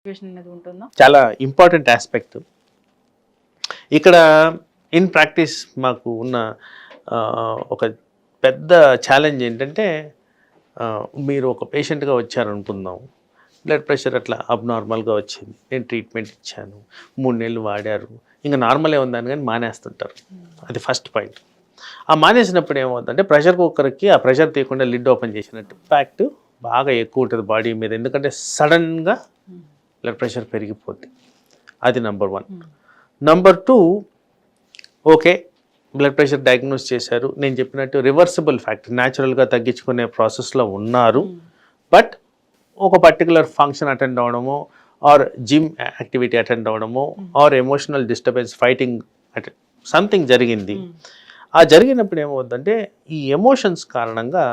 Situation అనేది ఉంటుందా? చాలా ఇంపార్టెంట్ ఆస్పెక్ట్. ఇక్కడ ఇన్ ప్రాక్టీస్ మాకు ఉన్న ఒక పెద్ద ఛాలెంజ్ ఏంటంటే, మీరు ఒక పేషెంట్గా వచ్చారనుకుందాం, బ్లడ్ ప్రెషర్ అట్లా అబ్నార్మల్గా వచ్చింది, నేను ట్రీట్మెంట్ ఇచ్చాను, 3 నెలలు వాడారు, ఇంకా నార్మలే ఉందని కానీ మానేస్తుంటారు. అది ఫస్ట్ పాయింట్. ఆ మానేసినప్పుడు ఏమవుతుందంటే ప్రెషర్ కుక్కర్కి ఆ ప్రెషర్ తీయకుండా లిడ్ ఓపెన్ చేసినట్టు ఇంపాక్ట్ బాగా ఎక్కువ ఉంటుంది బాడీ మీద. ఎందుకంటే సడన్గా బ్లడ్ ప్రెషర్ పెరిగిపోద్ది. అది number 1. Number 2, okay blood pressure diagnose చేశారు, నేను చెప్పినట్టు రివర్సిబుల్ ఫ్యాక్టర్, న్యాచురల్గా తగ్గించుకునే ప్రాసెస్లో ఉన్నారు, బట్ ఒక పర్టికులర్ ఫంక్షన్ అటెండ్ అవ్వడము, ఆర్ జిమ్ యాక్టివిటీ అటెండ్ అవ్వడము, or emotional disturbance, fighting something జరిగింది. ఆ జరిగినప్పుడు ఏమవుతుందంటే ఈ ఎమోషన్స్ కారణంగా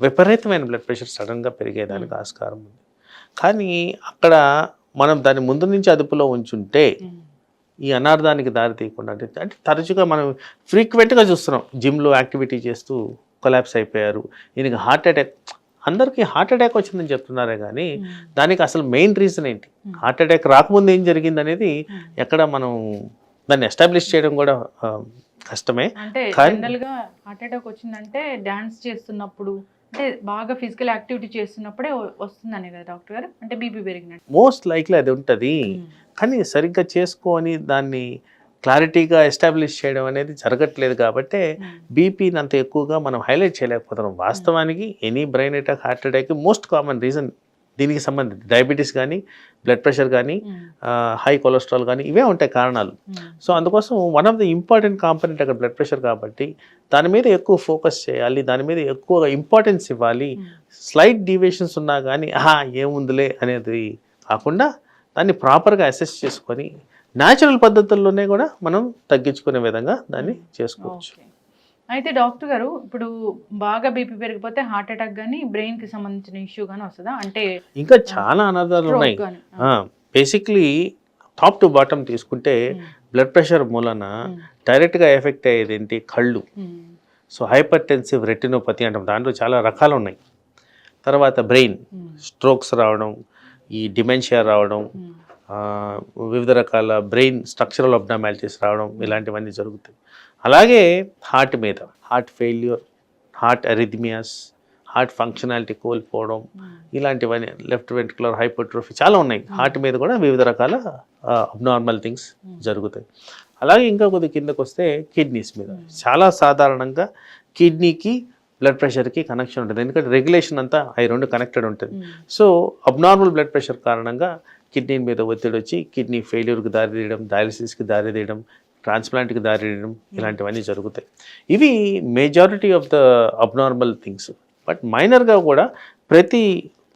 విపరీతమైన బ్లడ్ ప్రెషర్ సడన్గా పెరిగేదానికి ఆస్కారం ఉంది. కానీ అక్కడ మనం దాన్ని ముందు నుంచి అదుపులో ఉంచుంటే ఈ అనార్థానికి దారి తీయకుండా, అంటే తరచుగా మనం ఫ్రీక్వెంట్గా చూస్తున్నాం, జిమ్లో యాక్టివిటీ చేస్తూ కొలాప్స్ అయిపోయారు, ఈయనకి హార్ట్ అటాక్. అందరికీ హార్ట్ అటాక్ వచ్చిందని చెప్తున్నారే కానీ దానికి అసలు మెయిన్ రీజన్ ఏంటి, హార్ట్ అటాక్ రాకముందు ఏం జరిగింది అనేది ఎక్కడ మనం దాన్ని ఎస్టాబ్లిష్ చేయడం కూడా కష్టమే. అంటే జనరల్గా హార్ట్ అటాక్ వచ్చిందంటే డాన్స్ చేస్తున్నప్పుడు, అంటే బాగా ఫిజికల్ యాక్టివిటీ చేస్తున్నప్పుడే వస్తుందనే కదా డాక్టర్ గారు, అంటే బీపీ పెరిగినట్టు మోస్ట్ లైక్లీ అది ఉంటుంది. కానీ సరిగ్గా చేసుకొని దాన్ని క్లారిటీగా ఎస్టాబ్లిష్ చేయడం అనేది జరగట్లేదు కాబట్టి బీపీని అంత ఎక్కువగా మనం హైలైట్ చేయలేకపోతున్నాం. వాస్తవానికి any brain attack, heart attack most common reason దీనికి సంబంధించి డయాబెటీస్ కానీ, బ్లడ్ ప్రెషర్ కానీ, హై కొలెస్ట్రాల్ కానీ, ఇవే ఉంటాయి కారణాలు. సో అందుకోసం one of the important component అక్కడ బ్లడ్ ప్రెషర్ కాబట్టి దాని మీద ఎక్కువ ఫోకస్ చేయాలి, దాని మీద ఎక్కువ ఇంపార్టెన్స్ ఇవ్వాలి. స్లైట్ డీవియేషన్స్ ఉన్నా కానీ ఏముందిలే అనేది కాకుండా దాన్ని ప్రాపర్గా అసెస్ చేసుకొని న్యాచురల్ పద్ధతుల్లోనే కూడా మనం తగ్గించుకునే విధంగా దాన్ని చేసుకోవచ్చు. అయితే డాక్టర్ గారు, ఇప్పుడు బాగా బీపీ పెరిగిపోతే హార్ట్ అటాక్ కానీ బ్రెయిన్ కి సంబంధించిన ఇష్యూ కానీ వస్తుందా? అంటే ఇంకా చాలా అనాథాలు ఉన్నాయి. బేసిక్లీ టాప్ టు బాటమ్ తీసుకుంటే బ్లడ్ ప్రెషర్ మూలన డైరెక్ట్గా ఎఫెక్ట్ అయ్యేది ఏంటి, కళ్ళు. సో హైపర్ టెన్సివ్ రెటినోపతి అంటాం, దాంట్లో చాలా రకాలు ఉన్నాయి. తర్వాత బ్రెయిన్ స్ట్రోక్స్ రావడం, ఈ డిమెన్షియా రావడం, వివిధ రకాల బ్రెయిన్ స్ట్రక్చరల్ అబ్నార్మాలిటీస్ రావడం, ఇలాంటివన్నీ జరుగుతాయి. అలాగే హార్ట్ మీద heart failure, heart arrhythmias, heart functionality కోల్పోవడం, ఇలాంటివన్నీ, లెఫ్ట్ వెంట్రుకులర్ హైపర్ట్రోఫీ, చాలా ఉన్నాయి. హార్ట్ మీద కూడా వివిధ రకాల అబ్నార్మల్ థింగ్స్ జరుగుతాయి. అలాగే ఇంకా కొద్ది కిందకు వస్తే కిడ్నీస్ మీద చాలా సాధారణంగా కిడ్నీకి బ్లడ్ ప్రెషర్కి కనెక్షన్ ఉంటుంది. ఎందుకంటే రెగ్యులేషన్ అంతా అవి రెండు కనెక్టెడ్ ఉంటుంది. సో అబ్నార్మల్ బ్లడ్ ప్రెషర్ కారణంగా కిడ్నీ మీద ఒత్తిడి వచ్చి కిడ్నీ ఫెయిల్యూర్కి దారి తీయడం, డయాలసిస్కి దారి తీయడం, ట్రాన్స్ప్లాంట్కి దారి తీయడం, ఇలాంటివన్నీ జరుగుతాయి. ఇవి majority of the abnormal things. But మైనర్గా కూడా ప్రతి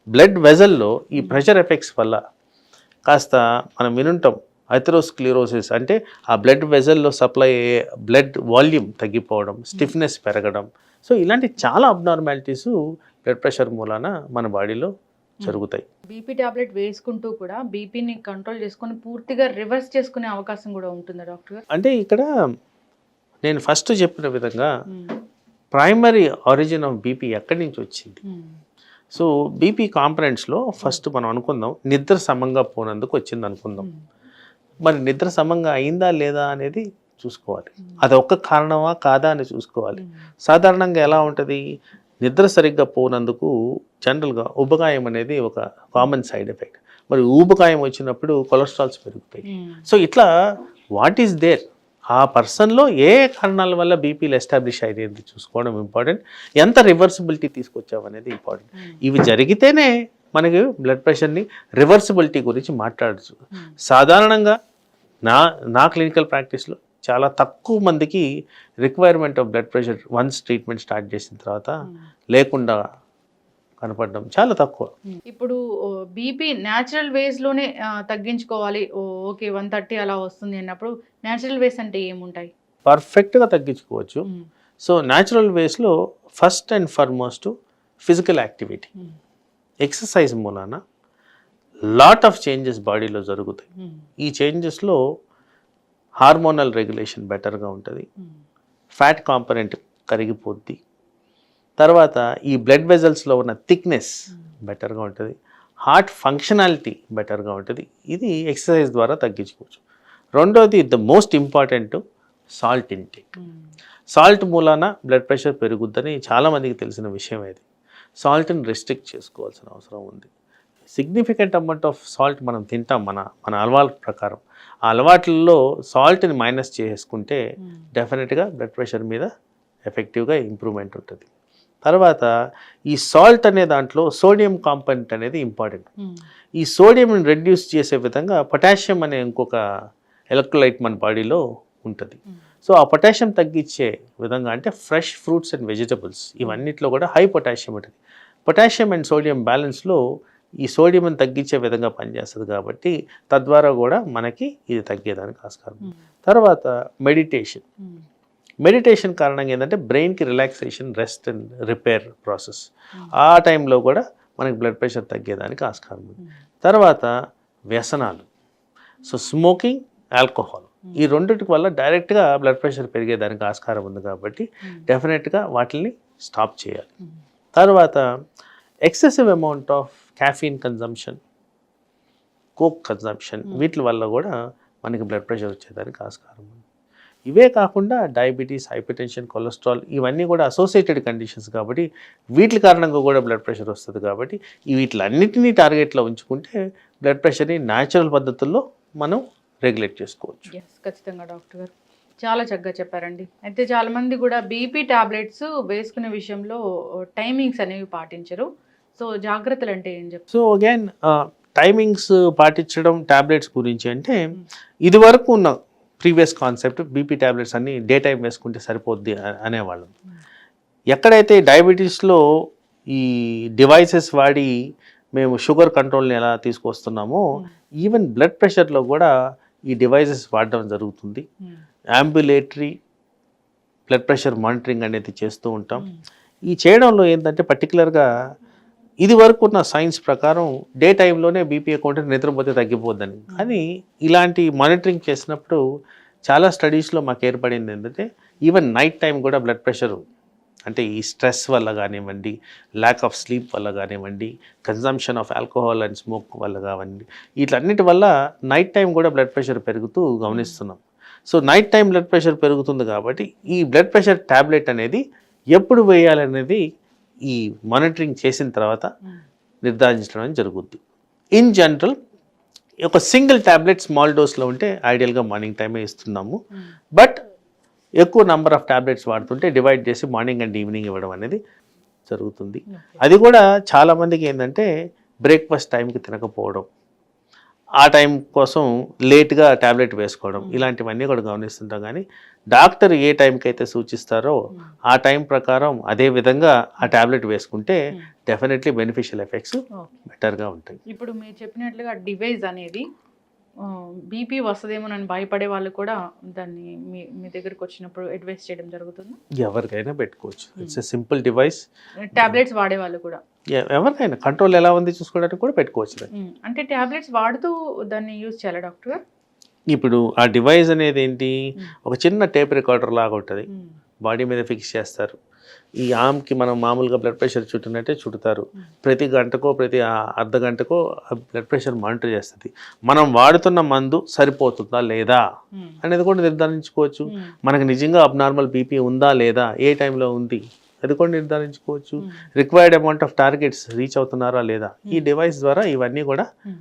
బ్లడ్ వెజల్లో ఈ ప్రెషర్ ఎఫెక్ట్స్ వల్ల కాస్త మనం వినుంటాం అథెరోస్క్లిరోసిస్, అంటే ఆ బ్లడ్ వెజల్లో సప్లై అయ్యే బ్లడ్ వాల్యూమ్ తగ్గిపోవడం, స్టిఫ్నెస్ పెరగడం. సో ఇలాంటి చాలా అబ్నార్మాలిటీస్ బ్లడ్ ప్రెషర్ మూలాన మన బాడీలో జరుగుతాయి. బీపీ టాబ్లెట్ వేసుకుంటూ కూడా బీపీని కంట్రోల్ చేసుకొని పూర్తిగా రివర్స్ చేసుకునే అవకాశం కూడా ఉంటుందా డాక్టర్ గారు? అంటే ఇక్కడ నేను ఫస్ట్ చెప్పిన విధంగా ప్రైమరీ ఆరిజిన్ ఆఫ్ బీపీ ఎక్కడి నుంచి వచ్చింది. సో బీపీ కాంపనెంట్స్లో ఫస్ట్ మనం అనుకుందాం, నిద్ర సమంగా పోనందుకు వచ్చింది అనుకుందాం. మరి నిద్ర సమంగా అయిందా లేదా అనేది చూసుకోవాలి. అది ఒక్క కారణమా కాదా అని చూసుకోవాలి. సాధారణంగా ఎలా ఉంటుంది, నిద్ర సరిగ్గా పోనందుకు జనరల్గా ఊబకాయం అనేది ఒక కామన్ సైడ్ ఎఫెక్ట్. మరి ఊబకాయం వచ్చినప్పుడు కొలెస్ట్రాల్స్ పెరుగుతాయి. సో ఇట్లా వాట్ ఈస్ దేర్, ఆ పర్సన్లో ఏ కారణాల వల్ల బీపీలు ఎస్టాబ్లిష్ అయ్యేది చూసుకోవడం ఇంపార్టెంట్. ఎంత రివర్సిబిలిటీ తీసుకొచ్చామనేది ఇంపార్టెంట్. ఇవి జరిగితేనే మనకి బ్లడ్ ప్రెషర్ని రివర్సిబిలిటీ గురించి మాట్లాడచ్చు. సాధారణంగా నా క్లినికల్ ప్రాక్టీస్లో చాలా తక్కువ మందికి requirement of blood pressure once treatment start చేసిన తర్వాత లేకుండా కనపడడం చాలా తక్కువ. ఇప్పుడు బీపీ న్యాచురల్ వేస్లోనే తగ్గించుకోవాలి, ఓకే 130 అలా వస్తుంది అన్నప్పుడు న్యాచురల్ వేస్ అంటే ఏముంటాయి? పర్ఫెక్ట్గా తగ్గించుకోవచ్చు. సో న్యాచురల్ వేస్లో first and foremost physical activity, exercise మూలాన లాట్ ఆఫ్ చేంజెస్ బాడీలో జరుగుతాయి. ఈ చేంజెస్లో హార్మోనల్ రెగ్యులేషన్ బెటర్గా ఉంటుంది, ఫ్యాట్ కాంపనెంట్ కరిగిపోద్ది, తర్వాత ఈ బ్లడ్ వెజల్స్లో ఉన్న థిక్నెస్ బెటర్గా ఉంటుంది, హార్ట్ ఫంక్షనాలిటీ బెటర్గా ఉంటుంది. ఇది ఎక్సర్సైజ్ ద్వారా తగ్గించుకోవచ్చు. రెండోది the most important salt intake. Salt మూలాన బ్లడ్ ప్రెషర్ పెరుగుద్దని చాలామందికి తెలిసిన విషయం ఇది. సాల్ట్ని రెస్ట్రిక్ట్ చేసుకోవాల్సిన అవసరం ఉంది. సిగ్నిఫికెంట్ అమౌంట్ ఆఫ్ సాల్ట్ మనం తింటాం మన అలవాటు ప్రకారం. ఆ అలవాట్లలో సాల్ట్ని మైనస్ చేసుకుంటే డెఫినెట్గా బ్లడ్ ప్రెషర్ మీద ఎఫెక్టివ్గా ఇంప్రూవ్మెంట్ ఉంటుంది. తర్వాత ఈ సాల్ట్ అనే దాంట్లో సోడియం కాంపోనెంట్ అనేది ఇంపార్టెంట్. ఈ సోడియంని రెడ్యూస్ చేసే విధంగా పొటాషియం అనే ఇంకొక ఎలక్ట్రోలైట్ మన బాడీలో ఉంటుంది. సో ఆ పొటాషియం తగ్గించే విధంగా అంటే ఫ్రెష్ ఫ్రూట్స్ అండ్ వెజిటబుల్స్ ఇవన్నిట్లో కూడా హై పొటాషియం ఉంటుంది. పొటాషియం అండ్ సోడియం బ్యాలెన్స్లో ఈ సోడియంని తగ్గించే విధంగా పనిచేస్తుంది కాబట్టి తద్వారా కూడా మనకి ఇది తగ్గేదానికి ఆస్కారం. తర్వాత మెడిటేషన్ కారణంగా ఏంటంటే బ్రెయిన్కి relaxation, rest and repair process. ఆ టైంలో కూడా మనకి బ్లడ్ ప్రెషర్ తగ్గేదానికి ఆస్కారం ఉంది. తర్వాత వ్యసనాలు, సో స్మోకింగ్, ఆల్కహాల్, ఈ రెండింటి వల్ల డైరెక్ట్గా బ్లడ్ ప్రెషర్ పెరిగేదానికి ఆస్కారం ఉంది కాబట్టి డెఫినెట్గా వాటిని స్టాప్ చేయాలి. తర్వాత excessive amount of caffeine consumption, coke consumption, వీటి వల్ల కూడా మనకి బ్లడ్ ప్రెషర్ వచ్చేదానికి ఆస్కారం ఉంది. ఇవే కాకుండా డయాబెటీస్, హైపర్టెన్షన్, కొలెస్ట్రాల్ ఇవన్నీ కూడా అసోసియేటెడ్ కండిషన్స్ కాబట్టి వీటి కారణంగా కూడా బ్లడ్ ప్రెషర్ వస్తుంది. కాబట్టి వీటిలన్నిటినీ టార్గెట్లో ఉంచుకుంటే బ్లడ్ ప్రెషర్ని న్యాచురల్ పద్ధతుల్లో మనం రెగ్యులేట్ చేసుకోవచ్చు. ఖచ్చితంగా డాక్టర్ గారు చాలా చక్కగా చెప్పారండి. అయితే చాలామంది కూడా బీపీ టాబ్లెట్స్ వేసుకునే విషయంలో టైమింగ్స్ అనేవి పాటించరు. సో జాగ్రత్తలు అంటే ఏం చెప్తారు? సో అగైన్ టైమింగ్స్ పాటించడం టాబ్లెట్స్ గురించి అంటే ఇది వరకు ఉన్న ప్రీవియస్ కాన్సెప్ట్ బీపీ టాబ్లెట్స్ అన్ని డే టైం వేసుకుంటే సరిపోద్ది అనేవాళ్ళం. ఎక్కడైతే డయాబెటీస్లో ఈ డివైసెస్ వాడి మేము షుగర్ కంట్రోల్ని ఎలా తీసుకొస్తున్నామో ఈవెన్ బ్లడ్ ప్రెషర్లో కూడా ఈ డివైసెస్ వాడడం జరుగుతుంది. అంబులేటరీ బ్లడ్ ప్రెషర్ మానిటరింగ్ అనేది చేస్తూ ఉంటాం. ఈ చేయడంలో ఏంటంటే పర్టికులర్గా ఇది వరకు ఉన్న సైన్స్ ప్రకారం డే టైంలోనే బీపీ అకౌంట్ నిద్రపోతే తగ్గిపోద్దని. కానీ ఇలాంటి మానిటరింగ్ చేసినప్పుడు చాలా స్టడీస్లో మాకు ఏర్పడింది ఏంటంటే ఈవెన్ నైట్ టైం కూడా బ్లడ్ ప్రెషరు అంటే ఈ స్ట్రెస్ వల్ల కానివ్వండి, ల్యాక్ ఆఫ్ స్లీప్ వల్ల కానివ్వండి, consumption of alcohol and smoke వల్ల కానివ్వండి, వీటన్నిటి వల్ల నైట్ టైం కూడా బ్లడ్ ప్రెషర్ పెరుగుతూ గమనిస్తున్నాం. So night time blood pressure పెరుగుతుంది కాబట్టి ఈ బ్లడ్ ప్రెషర్ ట్యాబ్లెట్ అనేది ఎప్పుడు వేయాలనేది ఈ మానిటరింగ్ చేసిన తర్వాత నిర్ధారించడం జరుగుద్ది. ఇన్ జనరల్ ఒక సింగిల్ ట్యాబ్లెట్ స్మాల్ డోస్లో ఉంటే ఐడియల్గా మార్నింగ్ టైమే ఇస్తున్నాము. బట్ ఎక్కువ నెంబర్ ఆఫ్ ట్యాబ్లెట్స్ వాడుతుంటే డివైడ్ చేసి మార్నింగ్ అండ్ ఈవినింగ్ ఇవ్వడం అనేది జరుగుతుంది. అది కూడా చాలామందికి ఏంటంటే బ్రేక్ఫాస్ట్ టైంకి తినకపోవడం, ఆ టైం కోసం లేట్గా ట్యాబ్లెట్ వేసుకోవడం, ఇలాంటివన్నీ కూడా గమనిస్తుంటాం. కానీ డాక్టర్ ఏ టైంకి అయితే సూచిస్తారో ఆ టైం ప్రకారం అదే విధంగా ఆ ట్యాబ్లెట్ వేసుకుంటే డెఫినెట్లీ బెనిఫిషియల్ ఎఫెక్ట్స్ బెటర్గా ఉంటాయి. ఇప్పుడు మీరు చెప్పినట్లుగా డివైస్ అనేది బీపీ వస్తుందేమోనని భయపడే వాళ్ళు కూడా దాన్ని మీ దగ్గరకు వచ్చినప్పుడు అడ్వైస్ చేయడం జరుగుతుంది. ఎవరికైనా పెట్టుకోవచ్చు. It's a simple device. Tablets వాడే వాళ్ళు కూడా ఎవరికైనా కంట్రోల్ ఎలా ఉంది చూసుకోవడానికి కూడా పెట్టుకోవచ్చు. అంటే టాబ్లెట్స్ వాడుతూ దాన్ని యూజ్ చేయాలి డాక్టర్ గారు? ఇప్పుడు ఆ డివైస్ అనేది ఏంటి, ఒక చిన్న టేప్ రికార్డర్ లాగా ఉంటుంది, బాడీ మీద ఫిక్స్ చేస్తారు. ఈ ఆమ్కి మనం మామూలుగా బ్లడ్ ప్రెషర్ చుట్టినట్టే చుడతారు. ప్రతి గంటకో ప్రతి అర్ధ గంటకో బ్లడ్ ప్రెషర్ మానిటర్ చేస్తుంది. మనం వాడుతున్న మందు సరిపోతుందా లేదా అనేది కూడా నిర్ధారించుకోవచ్చు. మనకు నిజంగా అబ్నార్మల్ బీపీ ఉందా లేదా, ఏ టైంలో ఉంది అది కూడా నిర్ధారించుకోవచ్చు. Required amount of targets reach అవుతున్నారా లేదా, ఈ డివైస్ ద్వారా ఇవన్నీ కూడా